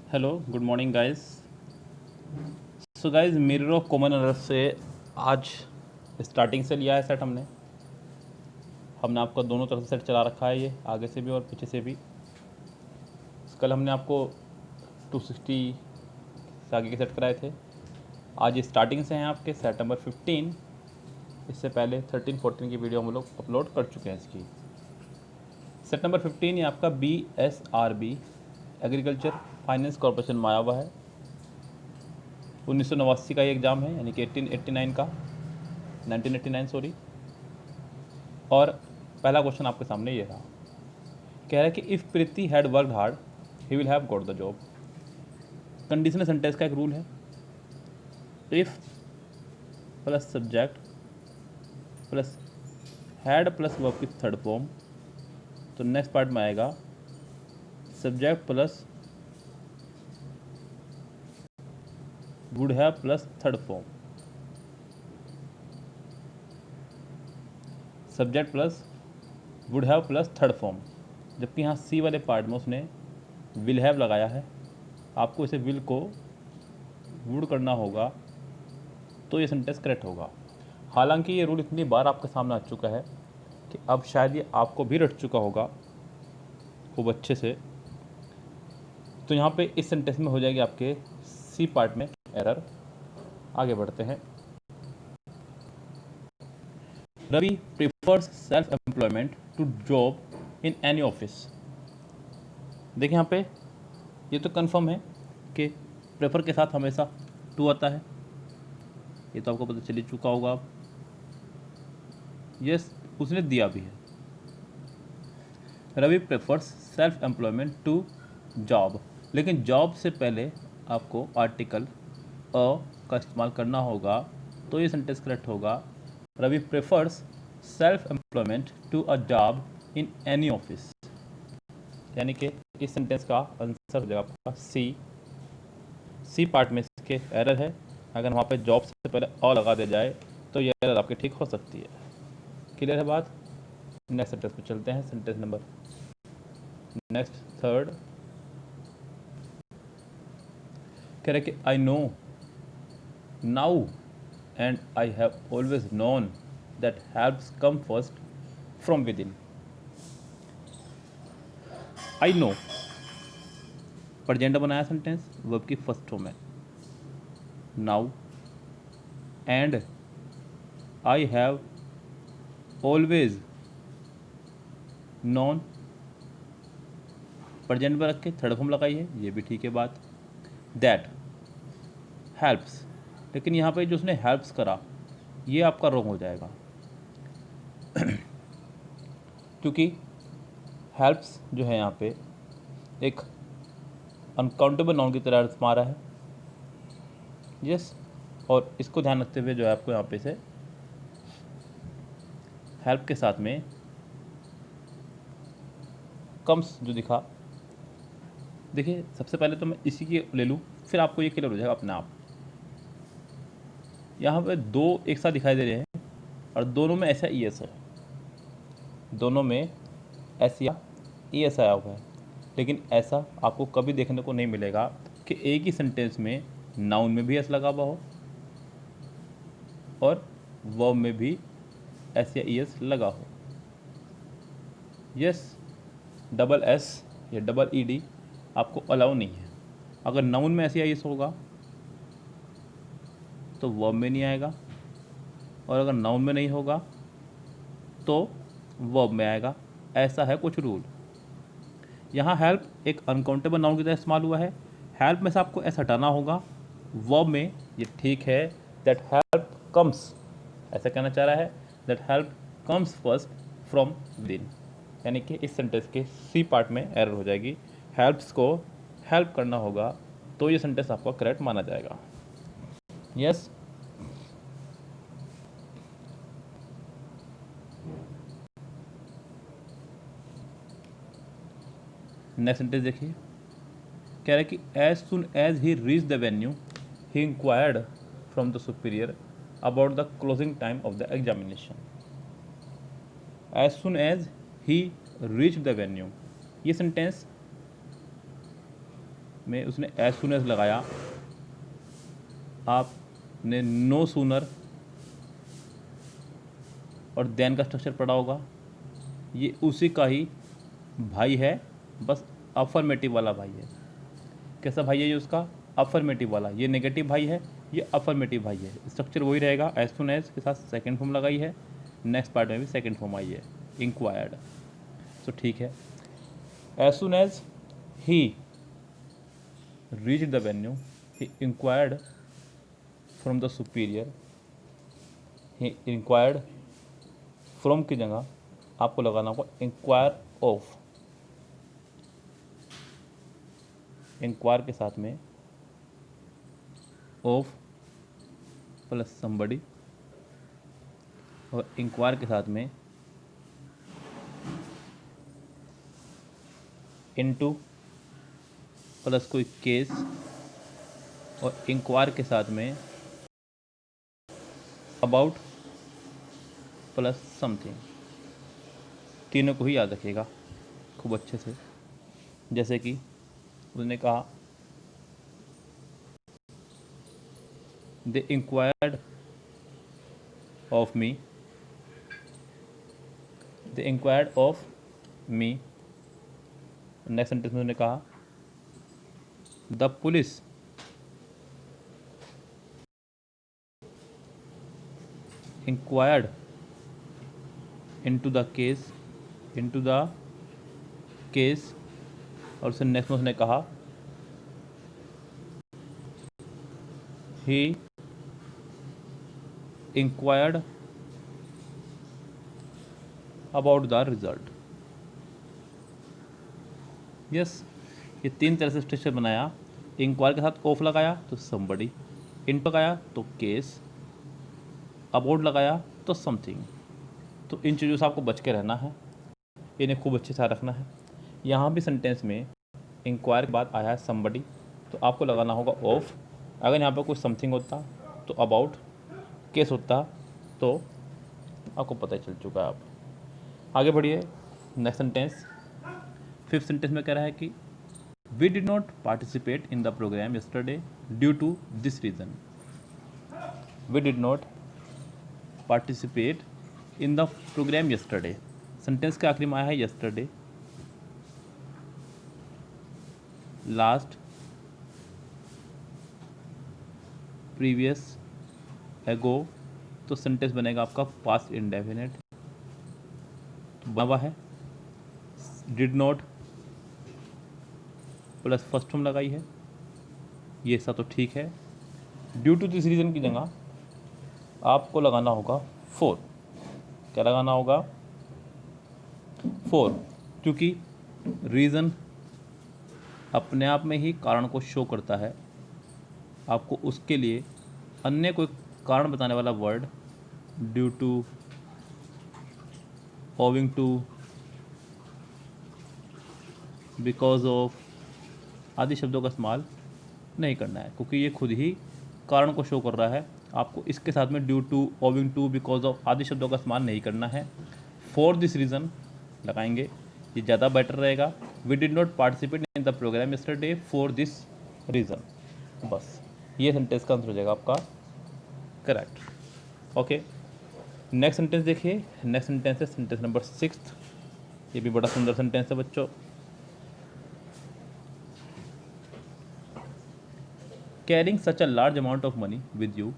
Hello good morning guys. So guys mirror of common error से आज starting से लिया है सेट हमने आपको दोनों तरफ से सेट चला रखा है, ये आगे से भी और पीछे से भी। कल हमने आपको 260 से आगे के सेट कराए थे। आज ये स्टार्टिंग से हैं आपके सेट नंबर 15। इससे पहले 13-14 की वीडियो हम लोग अपलोड कर चुके हैं इसकी। सेट नंबर 15 ये आपका BSRB एग्रीकल्चर फाइनेंस कॉरपोरेशन में आया हुआ है। 1989 का ये एग्ज़ाम है, यानी कि 1889 का 1989 सॉरी। और पहला क्वेश्चन आपके सामने ये रहा, कह रहा है कि if Preeti had worked hard he will have got the job. Conditional sentence का एक रूल है, if plus subject plus had plus verb की थर्ड फॉर्म, तो नेक्स्ट पार्ट में आएगा subject plus would have plus third form, subject plus would have plus third form. जबकि यहाँ सी वाले पार्ट में उसने विल हैव लगाया है, आपको इसे विल को वुड करना होगा तो ये सेंटेंस करेक्ट होगा। हालांकि ये रूल इतनी बार आपके सामने आ चुका है कि अब शायद ये आपको भी रट चुका होगा खूब अच्छे से। तो यहाँ पे इस सेंटेंस में हो जाएगी आपके सी पार्ट में एरर। आगे बढ़ते हैं। Ravi prefers self employment to job in any office. देखिए यहाँ पे ये तो कंफर्म है कि प्रेफर के साथ हमेशा टू आता है, ये तो आपको पता चल ही चुका होगा। आप यस उसने दिया भी है, Ravi prefers self employment to job, लेकिन जॉब से पहले आपको आर्टिकल अ का इस्तेमाल करना होगा तो ये सेंटेंस करेक्ट होगा। Ravi prefers self employment to a job in any office, यानी कि इस सेंटेंस का आंसर हो जाएगा आपका सी पार्ट में इसके एरर है। अगर वहाँ पे जॉब से पहले और लगा दिया जाए तो ये एरर आपकी ठीक हो सकती है। क्लियर है बात। नेक्स्ट सेंटेंस पे चलते हैं। सेंटेंस नंबर नेक्स्ट थर्ड कह रहे कि I know now and I have always known that helps come first from with in. I know present बनाया सेंटेंस, वर्ब की फर्स्ट फॉर्म है now, and I have always non present में रख के third form लगाई है, ये भी ठीक है बात। दैट हेल्प्स, लेकिन यहाँ पे जो उसने हेल्प्स करा ये आपका रॉन्ग हो जाएगा क्योंकि हेल्प्स जो है यहाँ पे एक अनकाउंटेबल नाउन की तरह अर्थ मारा है। यस, और इसको ध्यान रखते हुए जो है आपको यहाँ पे से हेल्प के साथ में कम्स जो दिखा, देखिए सबसे पहले तो मैं इसी की ले लूँ फिर आपको ये क्लियर हो जाएगा अपने आप। यहाँ पे दो एक साथ दिखाई दे रहे हैं और दोनों में ऐसा ई एस है, दोनों में एस या ई एस आया हुआ है, लेकिन ऐसा आपको कभी देखने को नहीं मिलेगा कि एक ही सेंटेंस में नाउन में भी एस लगा हुआ हो और वर्ब में भी एस या ई एस लगा हो। यस, डबल एस या डबल ई डी आपको अलाउ नहीं है। अगर नाउन में एस या ई एस होगा तो वर्ब में नहीं आएगा, और अगर नाउन में नहीं होगा तो वर्ब में आएगा। ऐसा है कुछ रूल। यहाँ हेल्प एक अनकाउंटेबल नाउन की तरह इस्तेमाल हुआ है, हेल्प में से आपको ऐसा हटाना होगा। वर्ब में ये ठीक है, दैट हेल्प कम्स, ऐसा कहना चाह रहा है that help comes first from within, यानी कि इस सेंटेंस के सी पार्ट में एरर हो जाएगी। हेल्प्स को हेल्प करना होगा तो ये सेंटेंस आपका करेक्ट माना जाएगा। यस, नेक्स्ट सेंटेंस देखिए, कह रहा है कि as soon as he reach the venue he inquired from the superior about the closing time of the examination. As soon as he reach the venue, ये sentence में उसने एज सुन एज लगाया, आपने नो सूनर और than का structure पढ़ा होगा। ये उसी का ही भाई है, बस अफर्मेटिव वाला भाई है। कैसा भाई है ये उसका? अफर्मेटिव वाला। ये नेगेटिव भाई है, ये अफर्मेटिव भाई है। स्ट्रक्चर वही रहेगा, एज सुन एज के साथ सेकेंड फॉर्म लगाई है, नेक्स्ट पार्ट में भी सेकेंड फॉर्म आई है, इंक्वायर्ड। तो ठीक है, as soon as he reached the venue, he inquired from the superior. He inquired from की जगह आपको लगाना होगा इंक्वायर ऑफ। इंक्वायर के साथ में ऑफ प्लस समबडी, और इंक्वायर के साथ में इनटू प्लस कोई केस, और इंक्वायर के साथ में अबाउट प्लस समथिंग। तीनों को ही याद रखिएगा खूब अच्छे से। जैसे कि उसने कहा they inquired of me, they inquired of me. Next sentence में उन्होंने कहा the police inquired into the case, into the case. और उसने नेक्स्ट में उसने कहा he inquired about the result. Yes, ये तीन तरह से स्ट्रक्चर बनाया। इंक्वायर के साथ ऑफ लगाया तो समबडी, इनटू लगाया तो केस, अबाउट लगाया तो समथिंग। तो इन चीज़ों से आपको बच के रहना है, इन्हें खूब अच्छे से रखना है। यहाँ भी सेंटेंस में इंक्वायर के बाद आया है समबडी, तो आपको लगाना होगा ऑफ। अगर यहाँ पर कुछ समथिंग होता तो अबाउट, केस होता तो आपको पता ही चल चुका है। आप आगे बढ़िए। नेक्स्ट सेंटेंस, फिफ्थ सेंटेंस में कह रहा है कि we did not participate in the programme yesterday due to this reason. We did not participate in the programme yesterday. Sentence के आखिरी में आया है यस्टरडे, लास्ट, प्रीवियस, एगो। तो सेंटेंस बनेगा आपका पास्ट इंडेफिनिट। तो बना हुआ है did not plus first form लगाई है, ये सब तो ठीक है। ड्यू टू दिस रीज़न की जगह आपको लगाना होगा फॉर। क्या लगाना होगा? फॉर, क्योंकि रीज़न अपने आप में ही कारण को शो करता है। आपको उसके लिए अन्य कोई कारण बताने वाला word due to, owing to, because of आदि शब्दों का इस्तेमाल नहीं करना है, क्योंकि ये खुद ही कारण को शो कर रहा है। आपको इसके साथ में due to, owing to, because of आदि शब्दों का इस्तेमाल नहीं करना है। फॉर दिस रीज़न लगाएंगे, ये ज़्यादा बेटर रहेगा। We did not participate in the programme yesterday for this reason. बस ये सेंटेंस का आंसर हो जाएगा आपका करेक्ट। ओके, नेक्स्ट सेंटेंस देखिए। नेक्स्ट सेंटेंस है सेंटेंस नंबर 6। ये भी बड़ा सुंदर सेंटेंस है बच्चों। Carrying such a large amount of money with you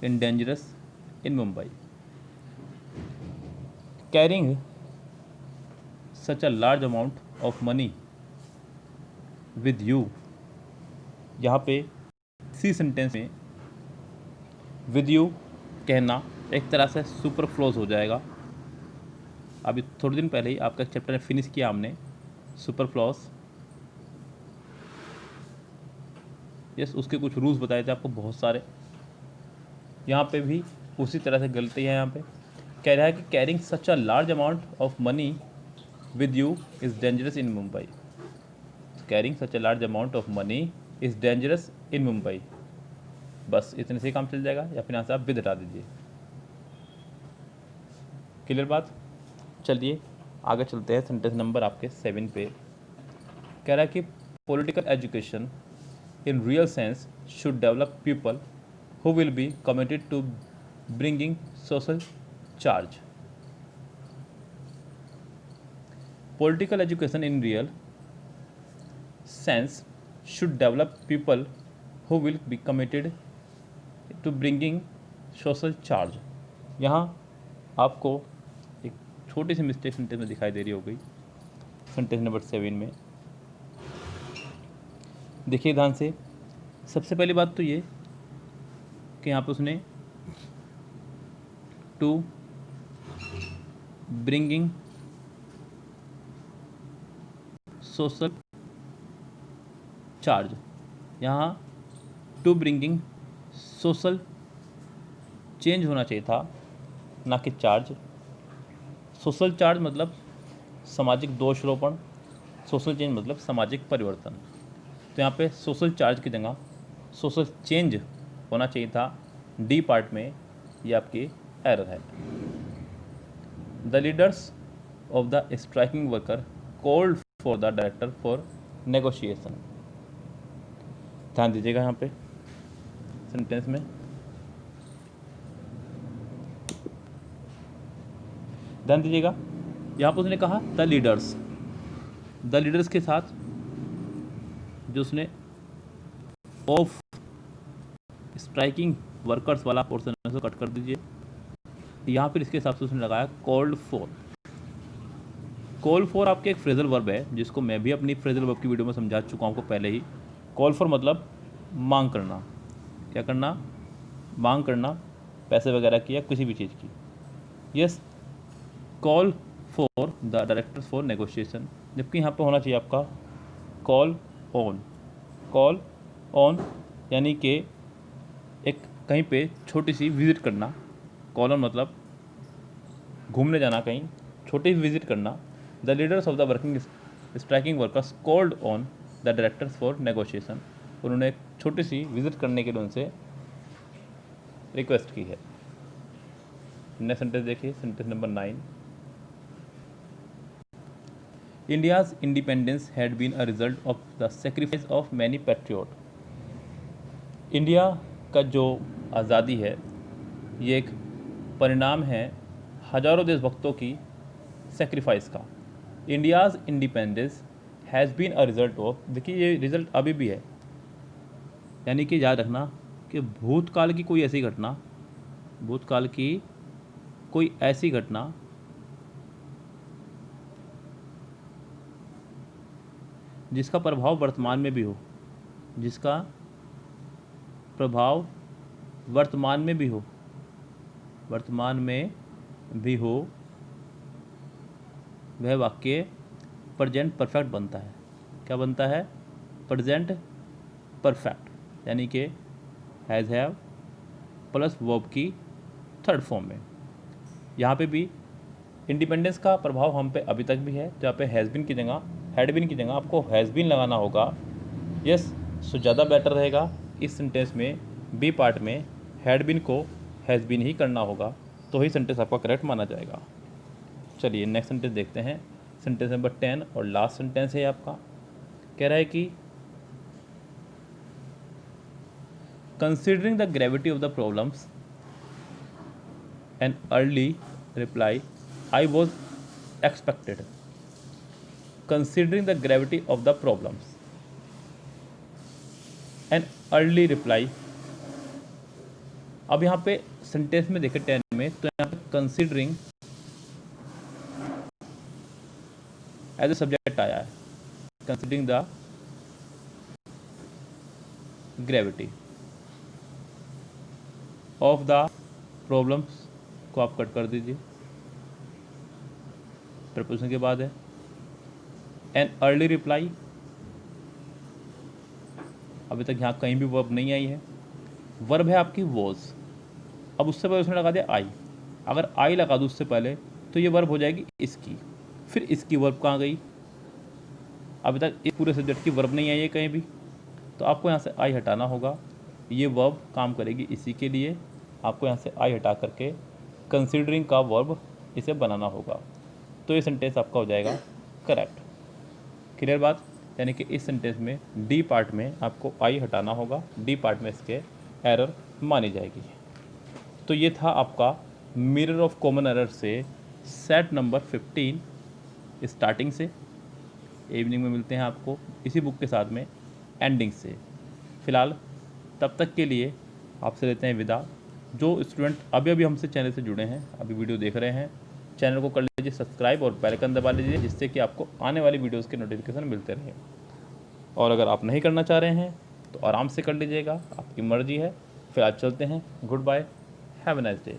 in dangerous in Mumbai. Carrying such a large amount of money with you, यहाँ पे सी सेंटेंस में विद यू कहना एक तरह से सुपर फ्लोज हो जाएगा। अभी थोड़े दिन पहले ही आपका चैप्टर में फिनिश किया हमने सुपर फ्लोज। यस, उसके कुछ रूल्स बताए थे आपको बहुत सारे। यहाँ पे भी उसी तरह से गलती है। यहाँ पे कह रहा है कि carrying such a large amount of money with you is dangerous in Mumbai. Carrying such a large amount of money is dangerous in Mumbai. बस इतने से ही काम चल जाएगा, या फिर यहाँ से आप विद हटा दीजिए। क्लियर बात? चलिए आगे चलते हैं। सेंटेंस नंबर आपके 7 पे कह रहा है कि political education in real sense should develop people who will be committed to bringing social change. Political education in real sense should develop people who will be committed to bringing social change. यहाँ आपको एक छोटी सी mistake sentence में दिखाई दे रही हो गई, sentence number 7 में। देखिए ध्यान से, सबसे पहली बात तो ये कि यहाँ पे उसने टू ब्रिंगिंग सोशल चार्ज, यहाँ टू ब्रिंगिंग सोशल चेंज होना चाहिए था, ना कि चार्ज। सोशल चार्ज मतलब सामाजिक दोषारोपण, सोशल चेंज मतलब सामाजिक परिवर्तन। तो यहाँ पे सोशल चार्ज की जगह सोशल चेंज होना चाहिए था। डी पार्ट में ये आपकी एरर है। The leaders of the striking worker called for the director for negotiation. ध्यान दीजिएगा यहाँ पे सेंटेंस में, ध्यान दीजिएगा, यहाँ पर उसने कहा द लीडर्स के साथ जो उसने ऑफ स्ट्राइकिंग वर्कर्स वाला पोर्शन है उसको कट कर दीजिए। यहाँ पर इसके हिसाब से उसने लगाया कॉल्ड फॉर आपके एक फ्रेजल वर्ब है, जिसको मैं भी अपनी फ्रेजल वर्ब की वीडियो में समझा चुका हूँ आपको पहले ही। कॉल फॉर मतलब मांग करना, क्या करना, मांग करना, पैसे वगैरह की या किसी भी चीज़ की। Yes, call for the directors for negotiation, जबकि यहाँ पे होना चाहिए आपका कॉल ऑन, यानी कि एक कहीं पे छोटी सी विज़िट करना। कॉल ऑन मतलब घूमने जाना, कहीं छोटी सी विज़िट करना। The leaders of the working striking workers called on the directors for negotiation, उन्होंने एक छोटी सी विज़िट करने के लिए उनसे रिक्वेस्ट की है। नेक्स्ट सेंटेंस देखिए, sentence number 9। India's independence had been a result of the sacrifice of many patriots. India का जो आज़ादी है ये एक परिणाम है हजारों देशभक्तों की सेक्रीफाइस का। India's independence has been a result of, देखिए ये रिज़ल्ट अभी भी है, यानी कि याद रखना कि भूतकाल की कोई ऐसी घटना जिसका प्रभाव वर्तमान में भी हो, वह वाक्य प्रेजेंट परफेक्ट बनता है। क्या बनता है? प्रेजेंट परफेक्ट, यानी कि हैज़ हैव प्लस वर्ब की थर्ड फॉर्म में। यहाँ पे भी इंडिपेंडेंस का प्रभाव हम पे अभी तक भी है, तो यहाँ पे हैज़ बीन की जगह, हैड बीन की जगह आपको हैज़ बीन लगाना होगा। यस, सो ज़्यादा बेटर रहेगा इस सेंटेंस में, बी पार्ट में हैड बीन को हैज़ बीन ही करना होगा, तो ही सेंटेंस आपका करेक्ट माना जाएगा। चलिए नेक्स्ट सेंटेंस देखते हैं, सेंटेंस नंबर 10 और लास्ट सेंटेंस है आपका। कह रहा है कि considering the gravity of the problems an early reply I was expected. Considering the gravity of the problems an early reply. अब यहाँ पे सेंटेंस में देखें 10 में, तो यहाँ पे कंसिडरिंग एज ए सब्जेक्ट आया है। Considering the gravity of the problems को आप कट कर दीजिए, प्रपोजिशन के बाद है। एन अर्ली रिप्लाई, अभी तक यहाँ कहीं भी वर्ब नहीं आई है, वर्ब है आपकी वॉज। अब उससे पहले उसने लगा दिया आई, अगर आई लगा दूँ उससे पहले तो ये वर्ब हो जाएगी इसकी, फिर इसकी वर्ब कहाँ गई? अभी तक इस पूरे सब्जेक्ट की वर्ब नहीं आई है कहीं भी, तो आपको यहाँ से आई हटाना होगा। ये वर्ब काम करेगी इसी के लिए, आपको यहाँ से आई हटा करके कंसीडरिंग का वर्ब इसे बनाना होगा, तो ये सेंटेंस आपका हो जाएगा करेक्ट। क्लियर बात? यानी कि इस सेंटेंस में डी पार्ट में आपको आई हटाना होगा, डी पार्ट में इसके एरर मानी जाएगी। तो ये था आपका मिरर ऑफ कॉमन एरर से सेट नंबर 15 स्टार्टिंग से। इवनिंग में मिलते हैं आपको इसी बुक के साथ में एंडिंग से। फ़िलहाल तब तक के लिए आपसे लेते हैं विदा। जो स्टूडेंट अभी अभी हमसे चैनल से जुड़े हैं, अभी वीडियो देख रहे हैं, चैनल को कर लीजिए सब्सक्राइब और बेल आइकन दबा लीजिए, जिससे कि आपको आने वाली वीडियोस के नोटिफिकेशन मिलते रहें। और अगर आप नहीं करना चाह रहे हैं तो आराम से कर लीजिएगा, आपकी मर्ज़ी है। फिर आज चलते हैं। Goodbye, have a nice day.